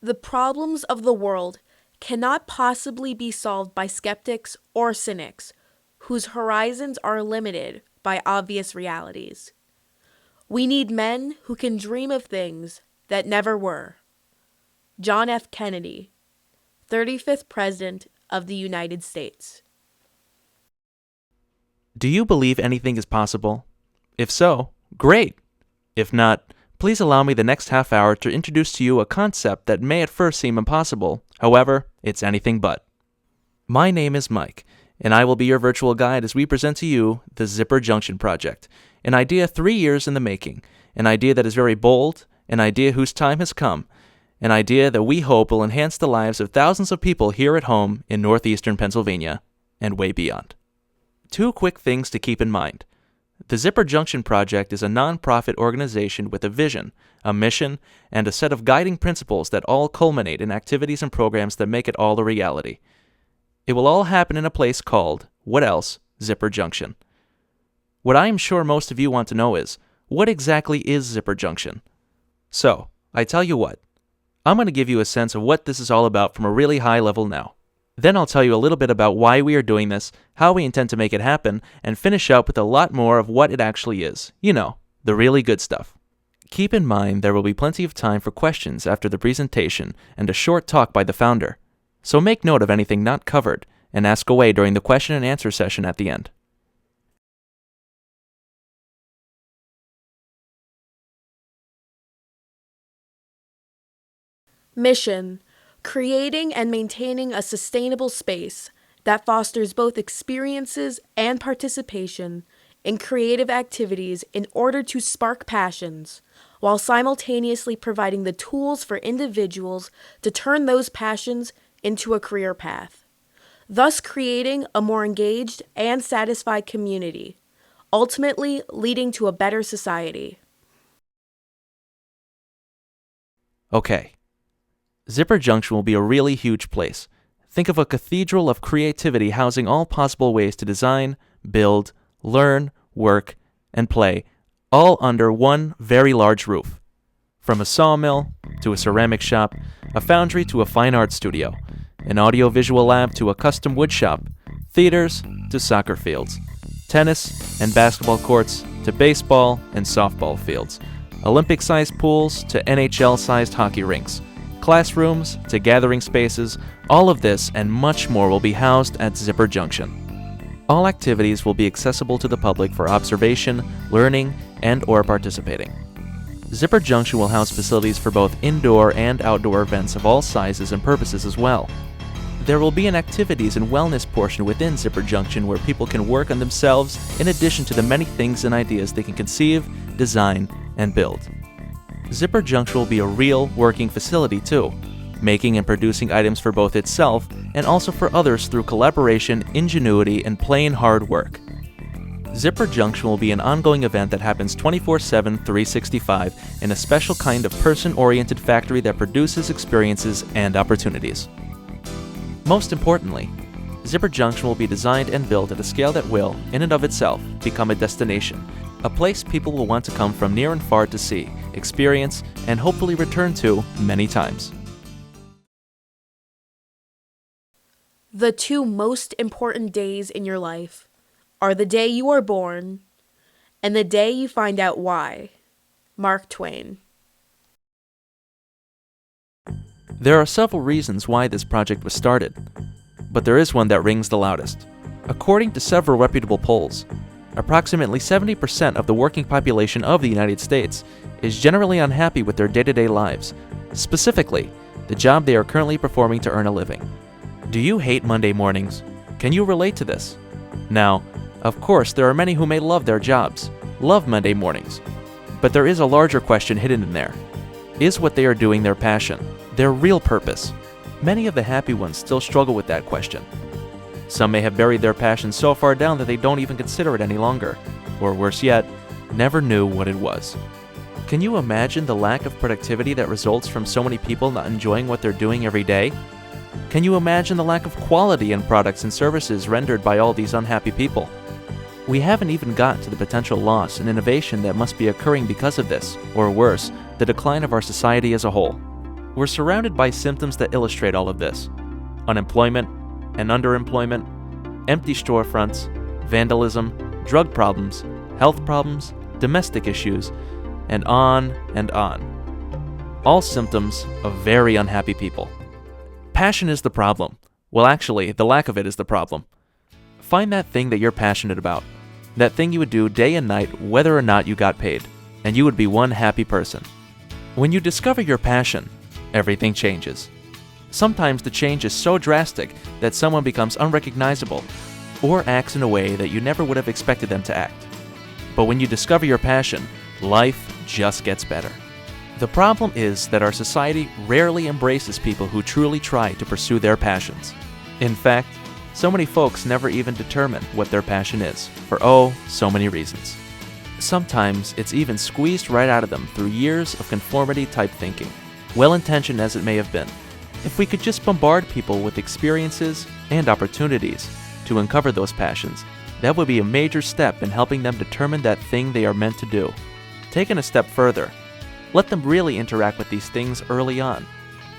The problems of the world cannot possibly be solved by skeptics or cynics whose horizons are limited by obvious realities. We need men who can dream of things that never were. John F. Kennedy, 35th President of the United States. Do you believe anything is possible? If so, great. If not, please allow me the next half hour to introduce to you a concept that may at first seem impossible. However, it's anything but. My name is Mike, and I will be your virtual guide as we present to you the Zipper Junction project, an idea 3 years in the making, an idea that is very bold, an idea whose time has come, an idea that we hope will enhance the lives of thousands of people here at home in northeastern Pennsylvania and way beyond. 2 quick things to keep in mind. The Zipper Junction project is a non-profit organization with a vision, a mission, and a set of guiding principles that all culminate in activities and programs that make it all a reality. It will all happen in a place called, what else, Zipper Junction. What I am sure most of you want to know is, what exactly is Zipper Junction? So, I tell you what, I'm going to give you a sense of what this is all about from a really high level now. Then I'll tell you a little bit about why we are doing this, how we intend to make it happen, and finish up with a lot more of what it actually is. You know, the really good stuff. Keep in mind there will be plenty of time for questions after the presentation and a short talk by the founder. So make note of anything not covered and ask away during the question and answer session at the end. Mission: creating and maintaining a sustainable space that fosters both experiences and participation in creative activities in order to spark passions, while simultaneously providing the tools for individuals to turn those passions into a career path, thus creating a more engaged and satisfied community, ultimately leading to a better society. Okay. Zipper Junction will be a really huge place. Think of a cathedral of creativity housing all possible ways to design, build, learn, work, and play, all under one very large roof. From a sawmill to a ceramic shop, a foundry to a fine art studio, an audiovisual lab to a custom wood shop, theaters to soccer fields, tennis and basketball courts to baseball and softball fields, Olympic-sized pools to NHL-sized hockey rinks, classrooms to gathering spaces, all of this and much more will be housed at Zipper Junction. All activities will be accessible to the public for observation, learning, and/or participating. Zipper Junction will house facilities for both indoor and outdoor events of all sizes and purposes as well. There will be an activities and wellness portion within Zipper Junction where people can work on themselves in addition to the many things and ideas they can conceive, design, and build. Zipper Junction will be a real working facility too, making and producing items for both itself and also for others through collaboration, ingenuity, and plain hard work. Zipper Junction will be an ongoing event that happens 24/7, 365 in a special kind of person-oriented factory that produces experiences and opportunities. Most importantly, Zipper Junction will be designed and built at a scale that will, in and of itself, become a destination, a place people will want to come from near and far to see, experience, and hopefully return to many times. The 2 most important days in your life are the day you are born and the day you find out why. Mark Twain. There are several reasons why this project was started, but there is one that rings the loudest. According to several reputable polls, approximately 70% of the working population of the United States is generally unhappy with their day-to-day lives, specifically, the job they are currently performing to earn a living. Do you hate Monday mornings? Can you relate to this? Now, of course, there are many who may love their jobs, love Monday mornings, but there is a larger question hidden in there. Is what they are doing their passion, their real purpose? Many of the happy ones still struggle with that question. Some may have buried their passion so far down that they don't even consider it any longer, or worse yet, never knew what it was. Can you imagine the lack of productivity that results from so many people not enjoying what they're doing every day? Can you imagine the lack of quality in products and services rendered by all these unhappy people? We haven't even gotten to the potential loss and innovation that must be occurring because of this, or worse, the decline of our society as a whole. We're surrounded by symptoms that illustrate all of this: unemployment and underemployment, empty storefronts, vandalism, drug problems, health problems, domestic issues, and on and on. All symptoms of very unhappy people. Passion is the problem. Well, actually, the lack of it is the problem. Find that thing that you're passionate about, that thing you would do day and night whether or not you got paid, and you would be one happy person. When you discover your passion, everything changes. Sometimes the change is so drastic that someone becomes unrecognizable or acts in a way that you never would have expected them to act. But when you discover your passion, life just gets better. The problem is that our society rarely embraces people who truly try to pursue their passions. In fact, so many folks never even determine what their passion is, for so many reasons. Sometimes it's even squeezed right out of them through years of conformity-type thinking, well-intentioned as it may have been. If we could just bombard people with experiences and opportunities to uncover those passions, that would be a major step in helping them determine that thing they are meant to do. Taken a step further, let them really interact with these things early on,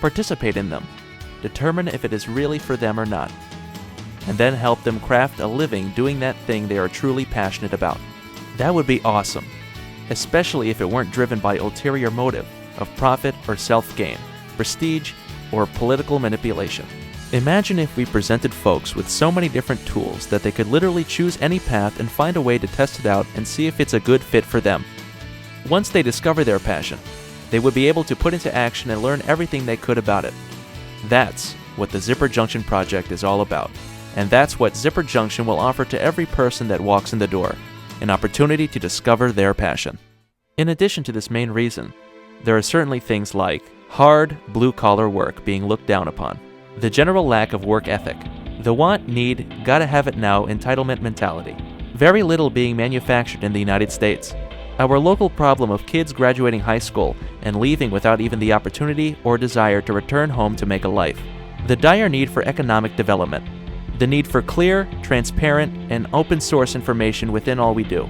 participate in them, determine if it is really for them or not, and then help them craft a living doing that thing they are truly passionate about. That would be awesome, especially if it weren't driven by ulterior motive of profit or self-gain, prestige, or political manipulation. Imagine if we presented folks with so many different tools that they could literally choose any path and find a way to test it out and see if it's a good fit for them. Once they discover their passion, they would be able to put into action and learn everything they could about it. That's what the Zipper Junction project is all about, and that's what Zipper Junction will offer to every person that walks in the door, an opportunity to discover their passion. In addition to this main reason, there are certainly things like hard, blue-collar work being looked down upon, the general lack of work ethic, the want, need, gotta have it now entitlement mentality, very little being manufactured in the United States, our local problem of kids graduating high school and leaving without even the opportunity or desire to return home to make a life, the dire need for economic development, the need for clear, transparent, and open source information within all we do.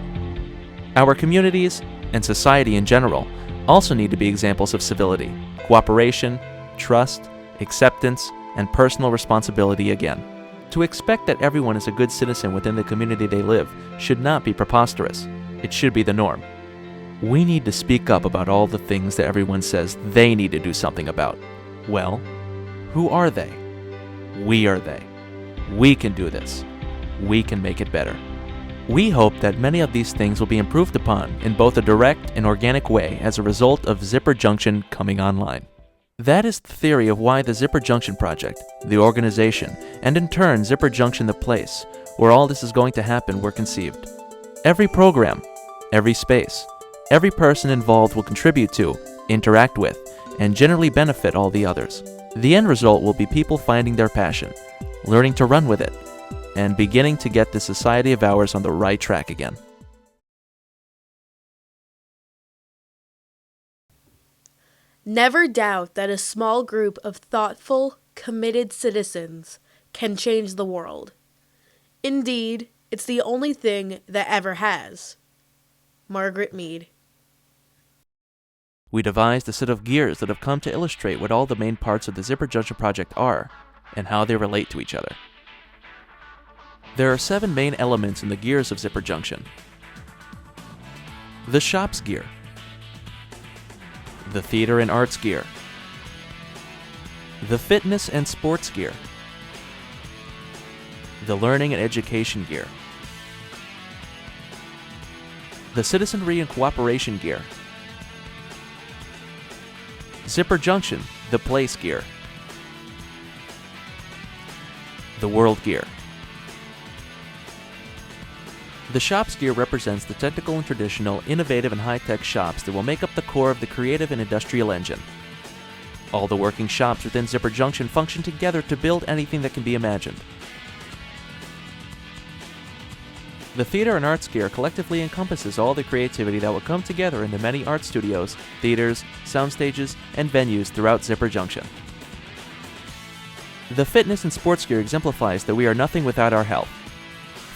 Our communities, and society in general, also need to be examples of civility, cooperation, trust, acceptance, and personal responsibility again. To expect that everyone is a good citizen within the community they live should not be preposterous. It should be the norm. We need to speak up about all the things that everyone says they need to do something about. Well, who are they? We are they. We can do this. We can make it better. We hope that many of these things will be improved upon in both a direct and organic way as a result of Zipper Junction coming online. That is the theory of why the Zipper Junction project, the organization, and in turn Zipper Junction the place, where all this is going to happen, were conceived. Every program, every space, every person involved will contribute to, interact with, and generally benefit all the others. The end result will be people finding their passion, learning to run with it, and beginning to get this society of ours on the right track again. Never doubt that a small group of thoughtful, committed citizens can change the world. Indeed, it's the only thing that ever has. Margaret Mead. We devised a set of gears that have come to illustrate what all the main parts of the Zipper Junction project are, and how they relate to each other. There are 7 main elements in the gears of Zipper Junction. The shops gear, the theater and arts gear, the fitness and sports gear, the learning and education gear, the citizenry and cooperation gear, Zipper Junction, the place gear, the world gear. The shops gear represents the technical and traditional, innovative and high-tech shops that will make up the core of the creative and industrial engine. All the working shops within Zipper Junction function together to build anything that can be imagined. The theater and arts gear collectively encompasses all the creativity that will come together in the many art studios, theaters, sound stages, and venues throughout Zipper Junction. The fitness and sports gear exemplifies that we are nothing without our health.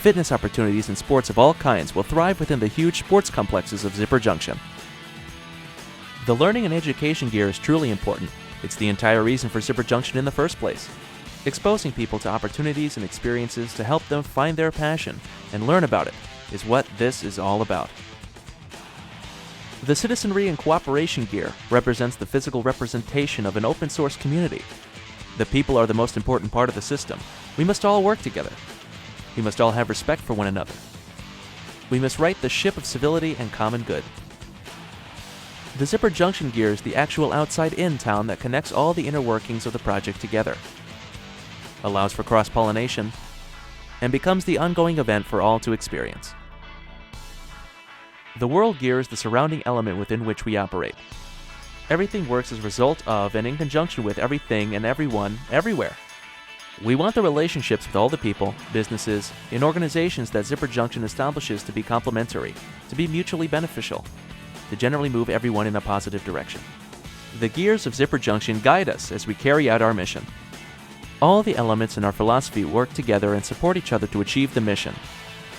Fitness opportunities in sports of all kinds will thrive within the huge sports complexes of Zipper Junction. The learning and education gear is truly important, It's the entire reason for Zipper Junction in the first place. Exposing people to opportunities and experiences to help them find their passion and learn about it is what this is all about. The Citizenry and Cooperation gear represents the physical representation of an open source community. The people are the most important part of the system. We must all work together. We must all have respect for one another. We must right the ship of civility and common good. The Zipper Junction gear is the actual outside-in town that connects all the inner workings of the project together, allows for cross-pollination, and becomes the ongoing event for all to experience. The world gear is the surrounding element within which we operate. Everything works as a result of and in conjunction with everything and everyone, everywhere. We want the relationships with all the people, businesses, and organizations that Zipper Junction establishes to be complementary, to be mutually beneficial, to generally move everyone in a positive direction. The gears of Zipper Junction guide us as we carry out our mission. All the elements in our philosophy work together and support each other to achieve the mission,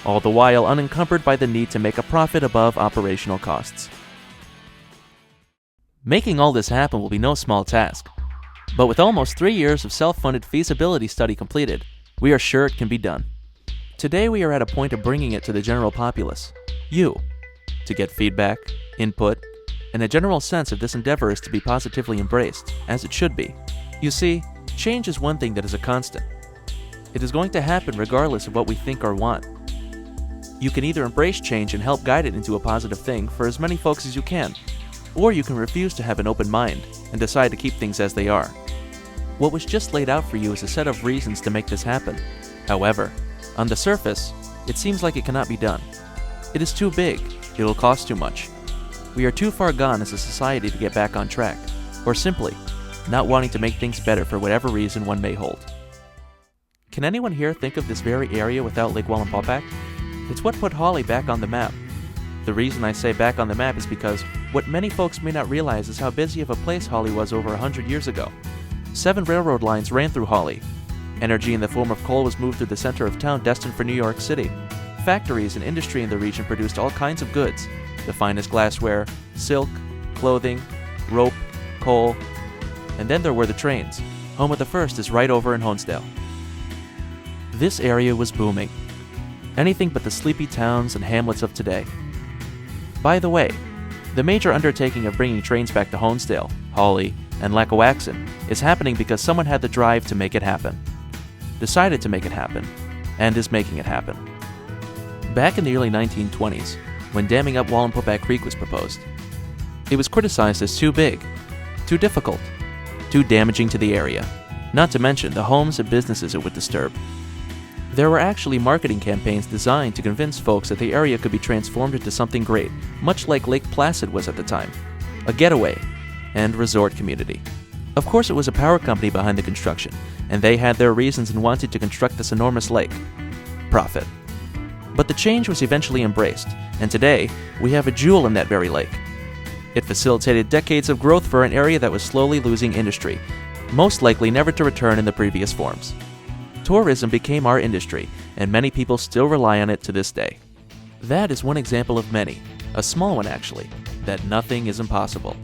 all the while unencumbered by the need to make a profit above operational costs. Making all this happen will be no small task, but with almost 3 years of self-funded feasibility study completed, we are sure it can be done. Today we are at a point of bringing it to the general populace, you, to get feedback, input, and a general sense if this endeavor is to be positively embraced, as it should be. You see, change is one thing that is a constant. It is going to happen regardless of what we think or want. You can either embrace change and help guide it into a positive thing for as many folks as you can, or you can refuse to have an open mind and decide to keep things as they are. What was just laid out for you is a set of reasons to make this happen. However, on the surface, it seems like it cannot be done. It is too big, it will cost too much. We are too far gone as a society to get back on track, or simply, not wanting to make things better for whatever reason one may hold. Can anyone here think of this very area without Lake Wallenpaupack? It's what put Hawley back on the map. The reason I say back on the map is because what many folks may not realize is how busy of a place Hawley was over 100 years ago. 7 railroad lines ran through Hawley. Energy in the form of coal was moved through the center of town destined for New York City. Factories and industry in the region produced all kinds of goods, the finest glassware, silk, clothing, rope, coal, and then there were the trains. Home of the first is right over in Honesdale. This area was booming. Anything but the sleepy towns and hamlets of today. By the way, the major undertaking of bringing trains back to Honesdale, Hawley, and Lackawaxen is happening because someone had the drive to make it happen, decided to make it happen, and is making it happen. Back in the early 1920s, when damming up Wallenpaupack Creek was proposed, it was criticized as too big, too difficult, too damaging to the area, not to mention the homes and businesses it would disturb. There were actually marketing campaigns designed to convince folks that the area could be transformed into something great, much like Lake Placid was at the time, a getaway and resort community. Of course, it was a power company behind the construction, and they had their reasons in wanting to construct this enormous lake. Profit. But the change was eventually embraced, and today, we have a jewel in that very lake. It facilitated decades of growth for an area that was slowly losing industry, most likely never to return in the previous forms. Tourism became our industry, and many people still rely on it to this day. That is one example of many, a small one actually, that nothing is impossible.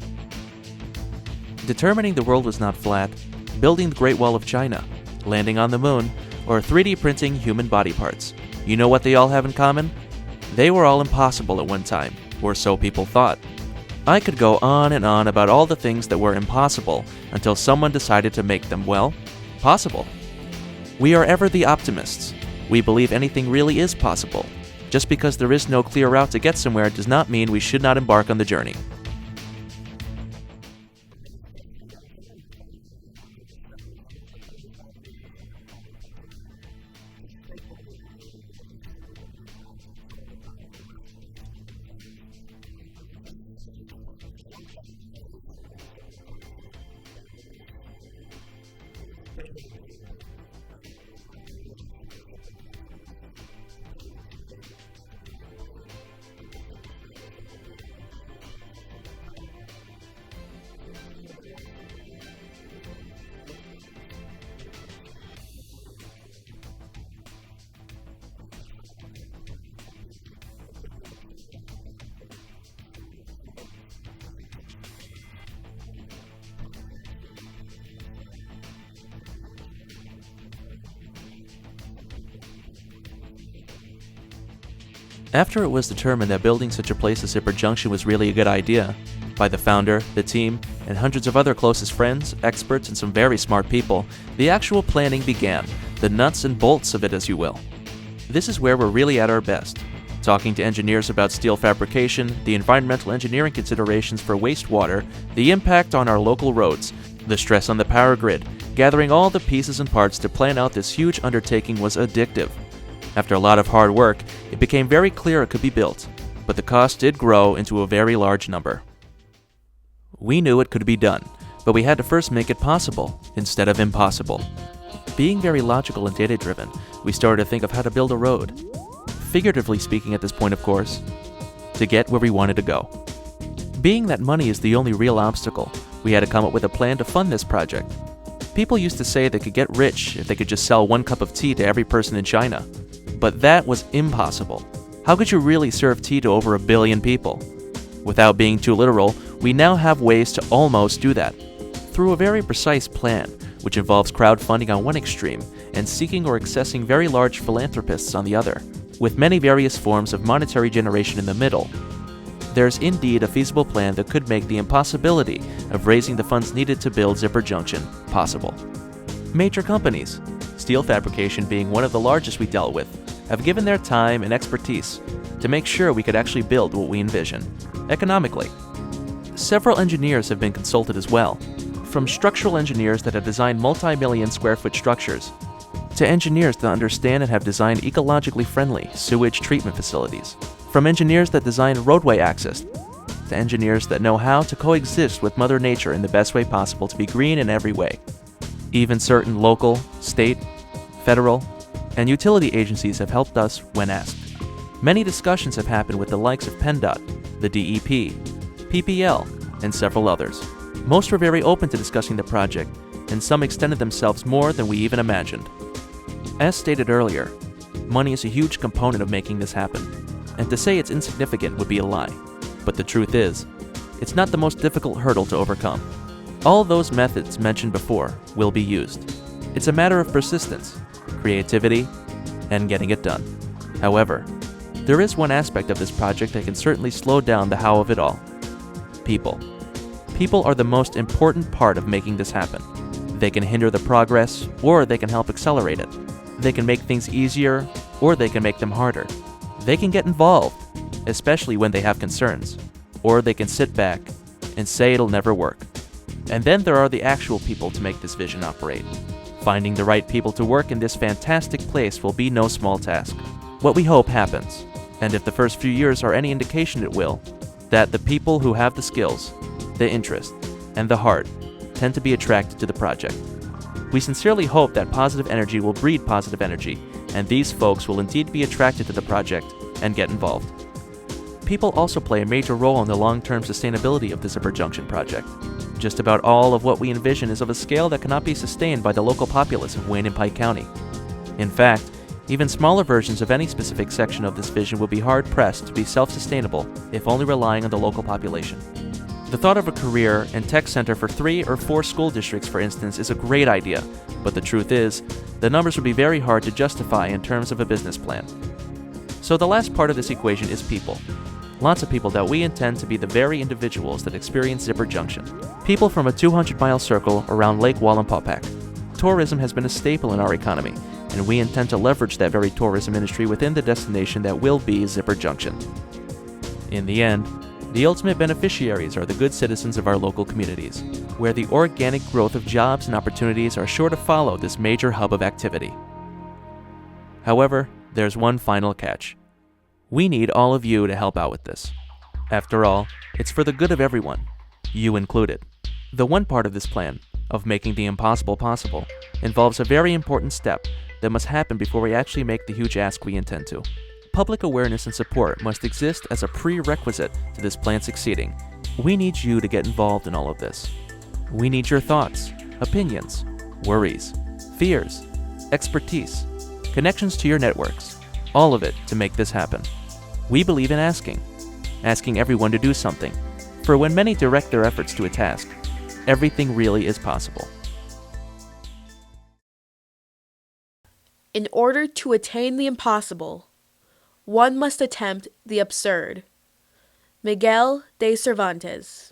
Determining the world was not flat, building the Great Wall of China, landing on the moon, or 3D printing human body parts. You know what they all have in common? They were all impossible at one time, or so people thought. I could go on and on about all the things that were impossible until someone decided to make them, well, possible. We are ever the optimists. We believe anything really is possible. Just because there is no clear route to get somewhere does not mean we should not embark on the journey. After it was determined that building such a place as Zipper Junction was really a good idea, by the founder, the team, and hundreds of other closest friends, experts, and some very smart people, the actual planning began, the nuts and bolts of it, as you will. This is where we're really at our best, talking to engineers about steel fabrication, the environmental engineering considerations for wastewater, the impact on our local roads, the stress on the power grid. Gathering all the pieces and parts to plan out this huge undertaking was addictive. After a lot of hard work, it became very clear it could be built, but the cost did grow into a very large number. We knew it could be done, but we had to first make it possible instead of impossible. Being very logical and data-driven, we started to think of how to build a road. Figuratively speaking at this point, of course, to get where we wanted to go. Being that money is the only real obstacle, we had to come up with a plan to fund this project. People used to say they could get rich if they could just sell 1 cup of tea to every person in China. But that was impossible. How could you really serve tea to over 1 billion people? Without being too literal, we now have ways to almost do that. Through a very precise plan, which involves crowdfunding on one extreme and seeking or accessing very large philanthropists on the other, with many various forms of monetary generation in the middle. There's indeed a feasible plan that could make the impossibility of raising the funds needed to build Zipper Junction possible. Major companies, steel fabrication being one of the largest we dealt with, have given their time and expertise to make sure we could actually build what we envision, economically. Several engineers have been consulted as well, from structural engineers that have designed multi-million square foot structures, to engineers that understand and have designed ecologically friendly sewage treatment facilities, from engineers that design roadway access, to engineers that know how to coexist with Mother Nature in the best way possible to be green in every way. Even certain local, state, federal, and utility agencies have helped us when asked. Many discussions have happened with the likes of PennDOT, the DEP, PPL, and several others. Most were very open to discussing the project, and some extended themselves more than we even imagined. As stated earlier, money is a huge component of making this happen, and to say it's insignificant would be a lie. But the truth is, it's not the most difficult hurdle to overcome. All those methods mentioned before will be used. It's a matter of persistence, creativity, and getting it done. However, there is one aspect of this project that can certainly slow down the how of it all. People. People are the most important part of making this happen. They can hinder the progress, or they can help accelerate it. They can make things easier, or they can make them harder. They can get involved, especially when they have concerns, or they can sit back and say it'll never work. And then there are the actual people to make this vision operate. Finding the right people to work in this fantastic place will be no small task. What we hope happens, and if the first few years are any indication it will, that the people who have the skills, the interest, and the heart tend to be attracted to the project. We sincerely hope that positive energy will breed positive energy, and these folks will indeed be attracted to the project and get involved. People also play a major role in the long-term sustainability of the Zipper Junction project. Just about all of what we envision is of a scale that cannot be sustained by the local populace of Wayne and Pike County. In fact, even smaller versions of any specific section of this vision will be hard-pressed to be self-sustainable if only relying on the local population. The thought of a career and tech center for 3 or 4 school districts, for instance, is a great idea, but the truth is, the numbers would be very hard to justify in terms of a business plan. So the last part of this equation is people. Lots of people that we intend to be the very individuals that experience Zipper Junction. People from a 200-mile circle around Lake Wallenpaupack. Tourism has been a staple in our economy, and we intend to leverage that very tourism industry within the destination that will be Zipper Junction. In the end, the ultimate beneficiaries are the good citizens of our local communities, where the organic growth of jobs and opportunities are sure to follow this major hub of activity. However, there's one final catch. We need all of you to help out with this. After all, it's for the good of everyone, you included. The one part of this plan, of making the impossible possible, involves a very important step that must happen before we actually make the huge ask we intend to. Public awareness and support must exist as a prerequisite to this plan succeeding. We need you to get involved in all of this. We need your thoughts, opinions, worries, fears, expertise, connections to your networks, all of it to make this happen. We believe in asking everyone to do something, for when many direct their efforts to a task, everything really is possible. In order to attain the impossible, one must attempt the absurd. Miguel de Cervantes.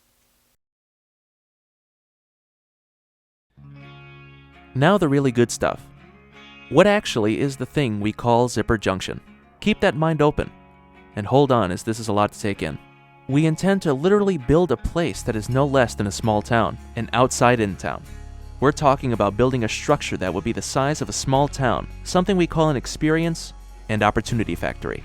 Now the really good stuff. What actually is the thing we call Zipper Junction? Keep that mind open. And hold on, as this is a lot to take in. We intend to literally build a place that is no less than a small town, an outside-in town. We're talking about building a structure that will be the size of a small town, something we call an experience and opportunity factory.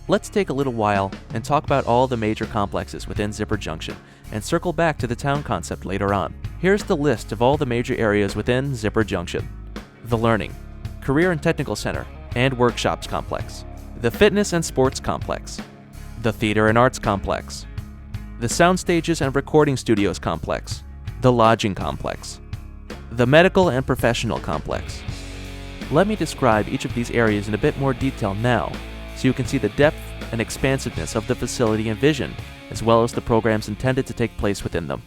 Let's take a little while and talk about all the major complexes within Zipper Junction and circle back to the town concept later on. Here's the list of all the major areas within Zipper Junction. The Learning, Career and Technical Center, and Workshops Complex. The Fitness and Sports Complex. The Theater and Arts Complex. The Sound Stages and Recording Studios Complex. The Lodging Complex. The Medical and Professional Complex. Let me describe each of these areas in a bit more detail now, so you can see the depth and expansiveness of the facility and vision, as well as the programs intended to take place within them.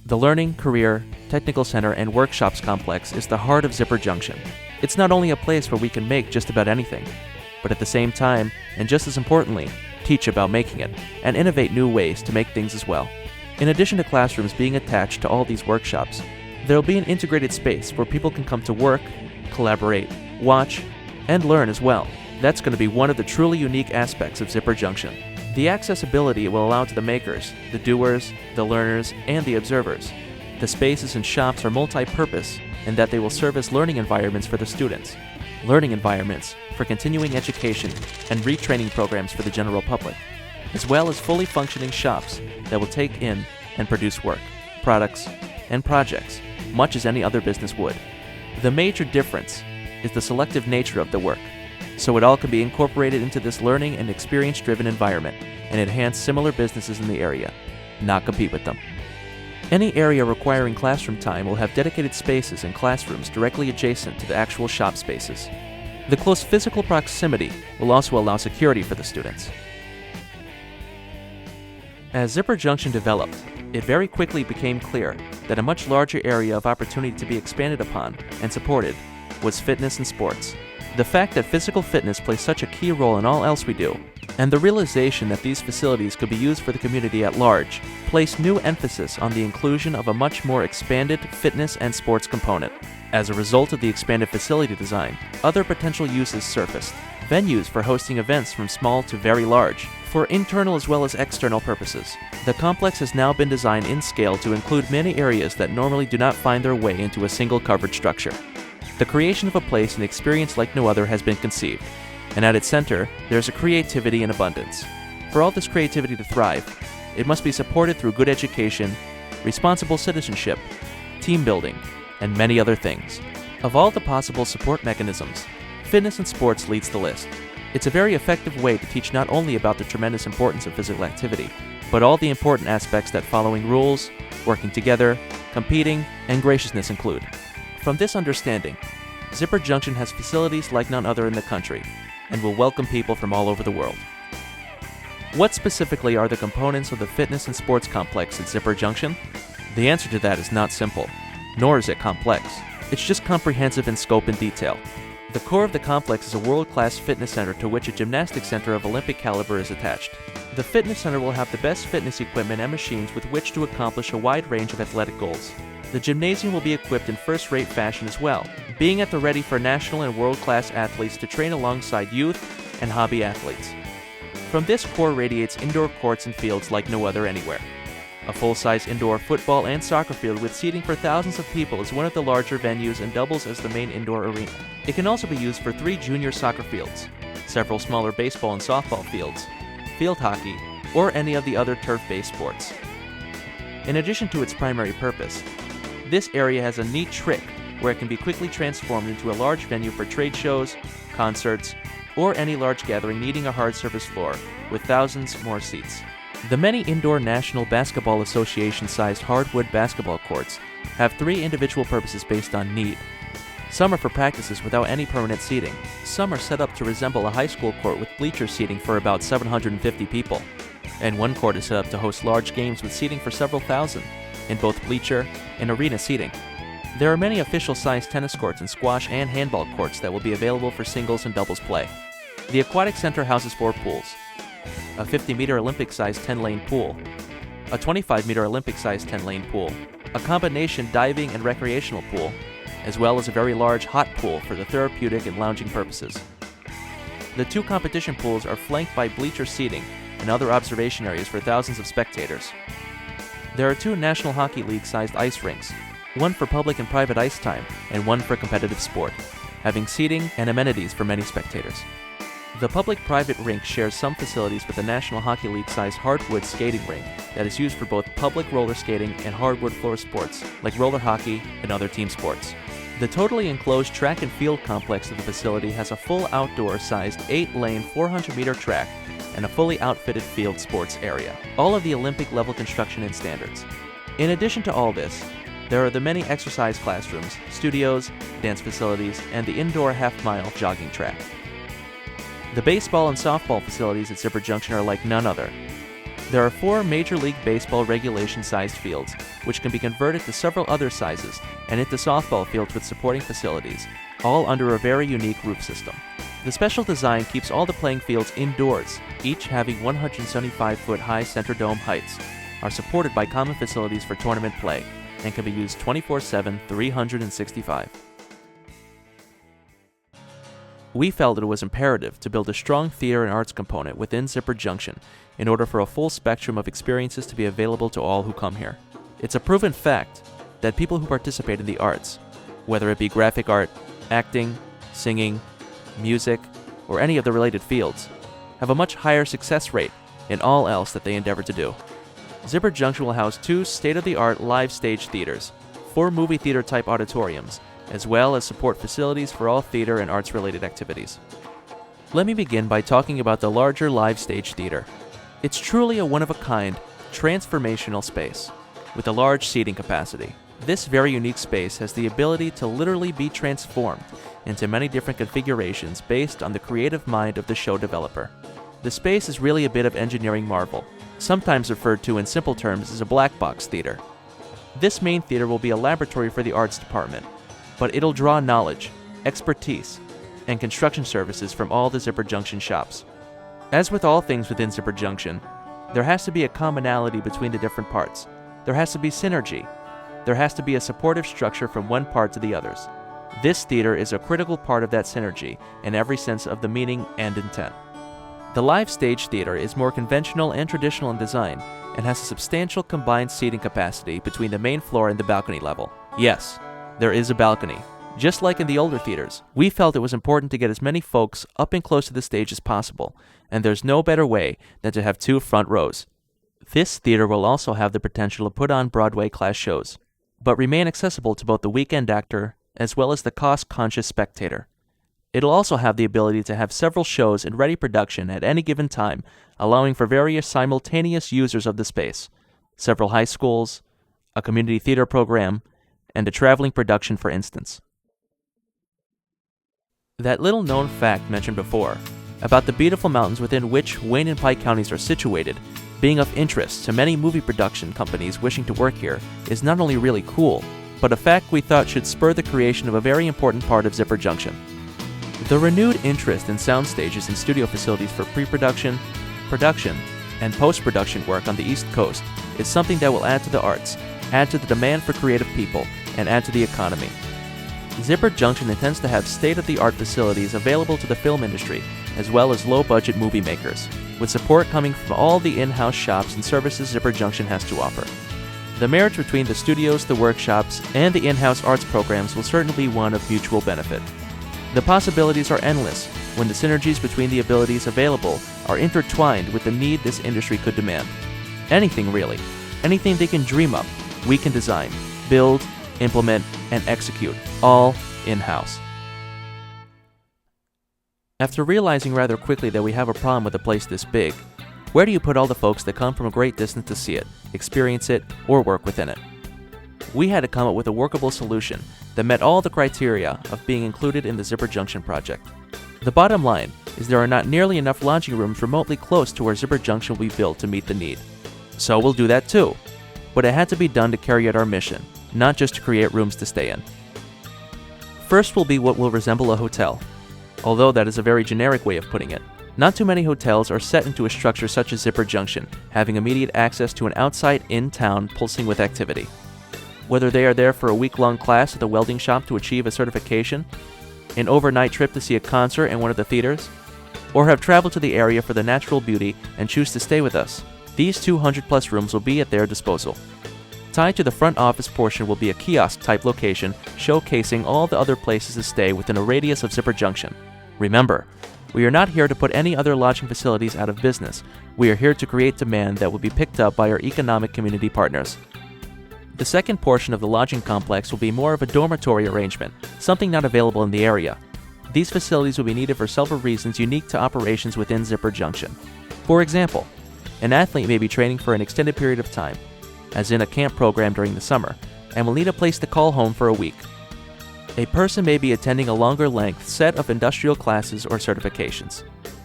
The Learning, Career, Technical Center, and Workshops Complex is the heart of Zipper Junction. It's not only a place where we can make just about anything, but at the same time, and just as importantly, teach about making it, and innovate new ways to make things as well. In addition to classrooms being attached to all these workshops, there will be an integrated space where people can come to work, collaborate, watch, and learn as well. That's going to be one of the truly unique aspects of Zipper Junction. The accessibility it will allow to the makers, the doers, the learners, and the observers. The spaces and shops are multi-purpose in that they will serve as learning environments for the students, learning environments for continuing education and retraining programs for the general public, as well as fully functioning shops that will take in and produce work, products, and projects, much as any other business would. The major difference is the selective nature of the work, so it all can be incorporated into this learning and experience-driven environment and enhance similar businesses in the area, not compete with them. Any area requiring classroom time will have dedicated spaces and classrooms directly adjacent to the actual shop spaces. The close physical proximity will also allow security for the students. As Zipper Junction developed, it very quickly became clear that a much larger area of opportunity to be expanded upon and supported was fitness and sports. The fact that physical fitness plays such a key role in all else we do, and the realization that these facilities could be used for the community at large, placed new emphasis on the inclusion of a much more expanded fitness and sports component. As a result of the expanded facility design, other potential uses surfaced. Venues for hosting events from small to very large, for internal as well as external purposes. The complex has now been designed in scale to include many areas that normally do not find their way into a single covered structure. The creation of a place and experience like no other has been conceived, and at its center, there's a creativity in abundance. For all this creativity to thrive, it must be supported through good education, responsible citizenship, team building, and many other things. Of all the possible support mechanisms, fitness and sports leads the list. It's a very effective way to teach not only about the tremendous importance of physical activity, but all the important aspects that following rules, working together, competing, and graciousness include. From this understanding, Zipper Junction has facilities like none other in the country, and will welcome people from all over the world. What specifically are the components of the fitness and sports complex at Zipper Junction? The answer to that is not simple, nor is it complex. It's just comprehensive in scope and detail. The core of the complex is a world-class fitness center to which a gymnastics center of Olympic caliber is attached. The fitness center will have the best fitness equipment and machines with which to accomplish a wide range of athletic goals. The gymnasium will be equipped in first-rate fashion as well, being at the ready for national and world-class athletes to train alongside youth and hobby athletes. From this core radiates indoor courts and fields like no other anywhere. A full-size indoor football and soccer field with seating for thousands of people is one of the larger venues and doubles as the main indoor arena. It can also be used for 3 junior soccer fields, several smaller baseball and softball fields, field hockey, or any of the other turf-based sports. In addition to its primary purpose, this area has a neat trick where it can be quickly transformed into a large venue for trade shows, concerts, or any large gathering needing a hard surface floor with thousands more seats. The many indoor National Basketball Association-sized hardwood basketball courts have 3 individual purposes based on need. Some are for practices without any permanent seating. Some are set up to resemble a high school court with bleacher seating for about 750 people. And one court is set up to host large games with seating for several thousand, in both bleacher and arena seating. There are many official-sized tennis courts and squash and handball courts that will be available for singles and doubles play. The Aquatic Center houses 4 pools: a 50-meter Olympic-sized 10-lane pool, a 25-meter Olympic-sized 10-lane pool, a combination diving and recreational pool, as well as a very large hot pool for the therapeutic and lounging purposes. The 2 competition pools are flanked by bleacher seating and other observation areas for thousands of spectators. There are 2 National Hockey League-sized ice rinks, one for public and private ice time, and one for competitive sport, having seating and amenities for many spectators. The public-private rink shares some facilities with the National Hockey League-sized hardwood skating rink that is used for both public roller skating and hardwood floor sports, like roller hockey and other team sports. The totally enclosed track and field complex of the facility has a full outdoor-sized 8-lane 400-meter track and a fully outfitted field sports area, all of the Olympic-level construction and standards. In addition to all this, there are the many exercise classrooms, studios, dance facilities, and the indoor half-mile jogging track. The baseball and softball facilities at Zipper Junction are like none other. There are 4 Major League Baseball regulation-sized fields, which can be converted to several other sizes and into softball fields with supporting facilities, all under a very unique roof system. The special design keeps all the playing fields indoors, each having 175-foot high center dome heights, are supported by common facilities for tournament play, and can be used 24/7, 365. We felt it was imperative to build a strong theater and arts component within Zipper Junction in order for a full spectrum of experiences to be available to all who come here. It's a proven fact that people who participate in the arts, whether it be graphic art, acting, singing, music, or any of the related fields, have a much higher success rate in all else that they endeavor to do. Zipper Junction will house 2 state-of-the-art live stage theaters, 4 movie theater-type auditoriums, as well as support facilities for all theater and arts-related activities. Let me begin by talking about the larger live stage theater. It's truly a one-of-a-kind, transformational space, with a large seating capacity. This very unique space has the ability to literally be transformed into many different configurations based on the creative mind of the show developer. The space is really a bit of engineering marvel, sometimes referred to in simple terms as a black box theater. This main theater will be a laboratory for the arts department, but it'll draw knowledge, expertise, and construction services from all the Zipper Junction shops. As with all things within Zipper Junction, there has to be a commonality between the different parts. There has to be synergy. There has to be a supportive structure from one part to the others. This theater is a critical part of that synergy in every sense of the meaning and intent. The live stage theater is more conventional and traditional in design and has a substantial combined seating capacity between the main floor and the balcony level. Yes, there is a balcony. Just like in the older theaters, we felt it was important to get as many folks up and close to the stage as possible, and there's no better way than to have 2 front rows. This theater will also have the potential to put on Broadway-class shows, but remain accessible to both the weekend actor as well as the cost-conscious spectator. It'll also have the ability to have several shows in ready production at any given time, allowing for various simultaneous users of the space, several high schools, a community theater program, and a traveling production, for instance. That little known fact mentioned before, about the beautiful mountains within which Wayne and Pike counties are situated, being of interest to many movie production companies wishing to work here, is not only really cool, but a fact we thought should spur the creation of a very important part of Zipper Junction. The renewed interest in sound stages and studio facilities for pre-production, production, and post-production work on the East Coast is something that will add to the arts, add to the demand for creative people, and add to the economy. Zipper Junction intends to have state-of-the-art facilities available to the film industry, as well as low-budget movie makers, with support coming from all the in-house shops and services Zipper Junction has to offer. The marriage between the studios, the workshops, and the in-house arts programs will certainly be one of mutual benefit. The possibilities are endless when the synergies between the abilities available are intertwined with the need this industry could demand. Anything really. Anything they can dream up, we can design, build, implement, and execute, all in-house. After realizing rather quickly that we have a problem with a place this big, where do you put all the folks that come from a great distance to see it, experience it, or work within it? We had to come up with a workable solution that met all the criteria of being included in the Zipper Junction project. The bottom line is there are not nearly enough lodging rooms remotely close to where Zipper Junction will be built to meet the need. So we'll do that too, but it had to be done to carry out our mission, not just to create rooms to stay in. First will be what will resemble a hotel. although that is a very generic way of putting it. Not too many hotels are set into a structure such as Zipper Junction, having immediate access to an outside in-town pulsing with activity. Whether they are there for a week-long class at the welding shop to achieve a certification, an overnight trip to see a concert in one of the theaters, or have traveled to the area for the natural beauty and choose to stay with us, these 200+ rooms will be at their disposal. Tied to the front office portion will be a kiosk-type location showcasing all the other places to stay within a radius of Zipper Junction. Remember, we are not here to put any other lodging facilities out of business. We are here to create demand that will be picked up by our economic community partners. The second portion of the lodging complex will be more of a dormitory arrangement, something not available in the area. These facilities will be needed for several reasons unique to operations within Zipper Junction. For example, an athlete may be training for an extended period of time, as in a camp program during the summer, and will need a place to call home for a week. A person may be attending a longer length set of industrial classes or certifications.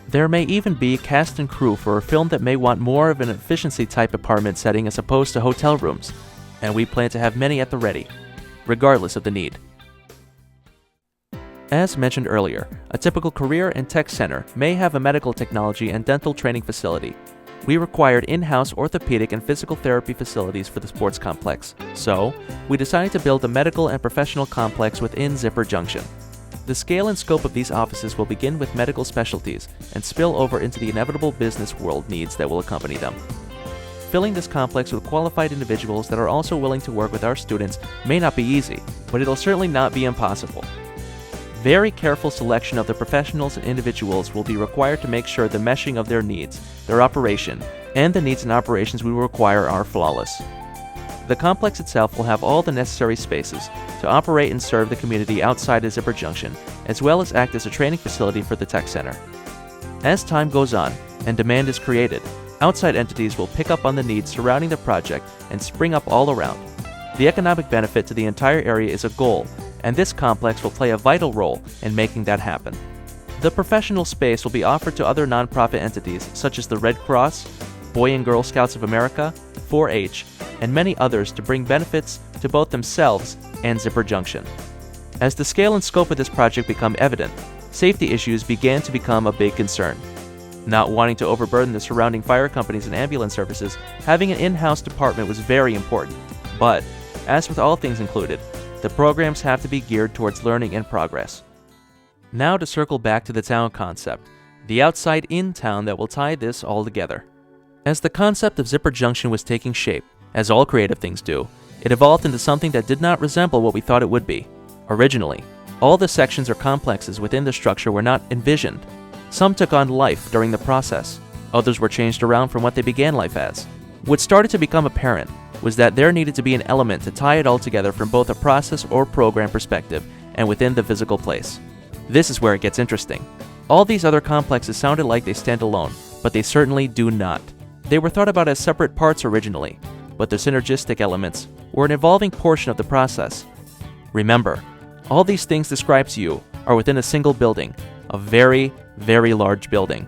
There may even be cast and crew for a film that may want more of an efficiency type apartment setting as opposed to hotel rooms, and we plan to have many at the ready, regardless of the need. As mentioned earlier, a typical career and tech center may have a medical technology and dental training facility. We required in-house orthopedic and physical therapy facilities for the sports complex, so we decided to build a medical and professional complex within Zipper Junction. The scale and scope of these offices will begin with medical specialties and spill over into the inevitable business world needs that will accompany them. Filling this complex with qualified individuals that are also willing to work with our students may not be easy, but it'll certainly not be impossible. Very careful selection of the professionals and individuals will be required to make sure the meshing of their needs, their operation, and the needs and operations we will require are flawless. The complex itself will have all the necessary spaces to operate and serve the community outside of Zipper Junction, as well as act as a training facility for the tech center. As time goes on and demand is created, outside entities will pick up on the needs surrounding the project and spring up all around. The economic benefit to the entire area is a goal, and this complex will play a vital role in making that happen. The professional space will be offered to other nonprofit entities such as the Red Cross, Boy and Girl Scouts of America, 4-H, and many others to bring benefits to both themselves and Zipper Junction. As the scale and scope of this project become evident, safety issues began to become a big concern. Not wanting to overburden the surrounding fire companies and ambulance services, having an in-house department was very important. But, as with all things included, the programs have to be geared towards learning and progress. Now to circle back to the town concept, the outside in town that will tie this all together. As the concept of Zipper Junction was taking shape, as all creative things do, it evolved into something that did not resemble what we thought it would be. Originally, all the sections or complexes within the structure were not envisioned. Some took on life during the process, others were changed around from what they began life as. What started to become apparent was that there needed to be an element to tie it all together from both a process or program perspective and within the physical place. This is where it gets interesting. All these other complexes sounded like they stand alone, but they certainly do not. They were thought about as separate parts originally, but their synergistic elements were an evolving portion of the process. Remember, all these things described to you are within a single building, a very, very large building.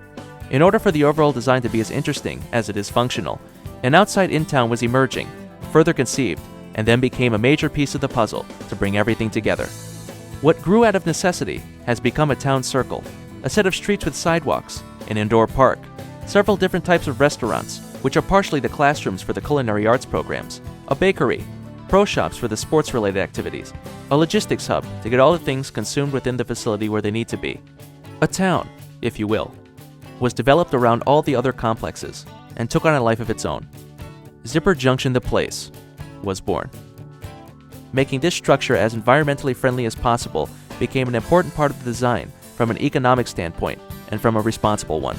In order for the overall design to be as interesting as it is functional, an outside in-town was emerging, further conceived, and then became a major piece of the puzzle to bring everything together. What grew out of necessity has become a town circle, a set of streets with sidewalks, an indoor park, several different types of restaurants, which are partially the classrooms for the culinary arts programs, a bakery, pro shops for the sports-related activities, a logistics hub to get all the things consumed within the facility where they need to be. A town, if you will, was developed around all the other complexes and took on a life of its own. Zipper Junction, the place, was born. Making this structure as environmentally friendly as possible became an important part of the design from an economic standpoint and from a responsible one.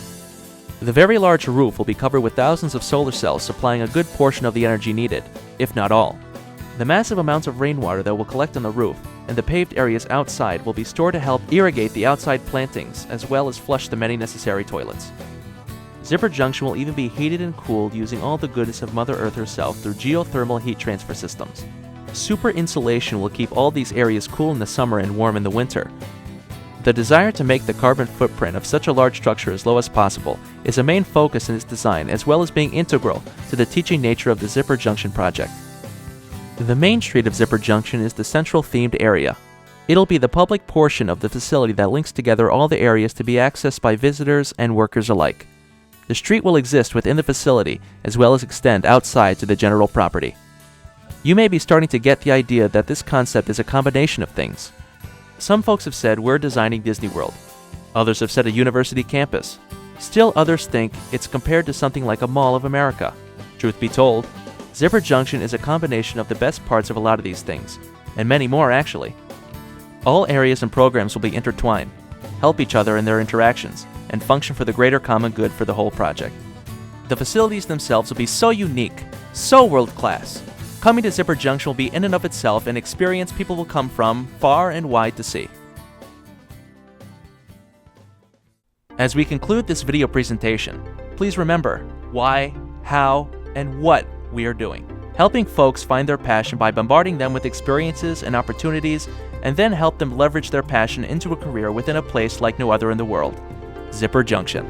The very large roof will be covered with thousands of solar cells supplying a good portion of the energy needed, if not all. The massive amounts of rainwater that will collect on the roof and the paved areas outside will be stored to help irrigate the outside plantings as well as flush the many necessary toilets. Zipper Junction will even be heated and cooled using all the goodness of Mother Earth herself through geothermal heat transfer systems. Super insulation will keep all these areas cool in the summer and warm in the winter. The desire to make the carbon footprint of such a large structure as low as possible is a main focus in its design, as well as being integral to the teaching nature of the Zipper Junction project. The main street of Zipper Junction is the central themed area. It'll be the public portion of the facility that links together all the areas to be accessed by visitors and workers alike. The street will exist within the facility as well as extend outside to the general property. You may be starting to get the idea that this concept is a combination of things. Some folks have said we're designing Disney World. Others have said a university campus. Still others think it's compared to something like a Mall of America. Truth be told, Zipper Junction is a combination of the best parts of a lot of these things, and many more actually. All areas and programs will be intertwined, help each other in their interactions, and function for the greater common good for the whole project. The facilities themselves will be so unique, so world-class. Coming to Zipper Junction will be in and of itself an experience people will come from far and wide to see. As we conclude this video presentation, please remember why, how, and what we are doing. Helping folks find their passion by bombarding them with experiences and opportunities, and then help them leverage their passion into a career within a place like no other in the world. Zipper Junction.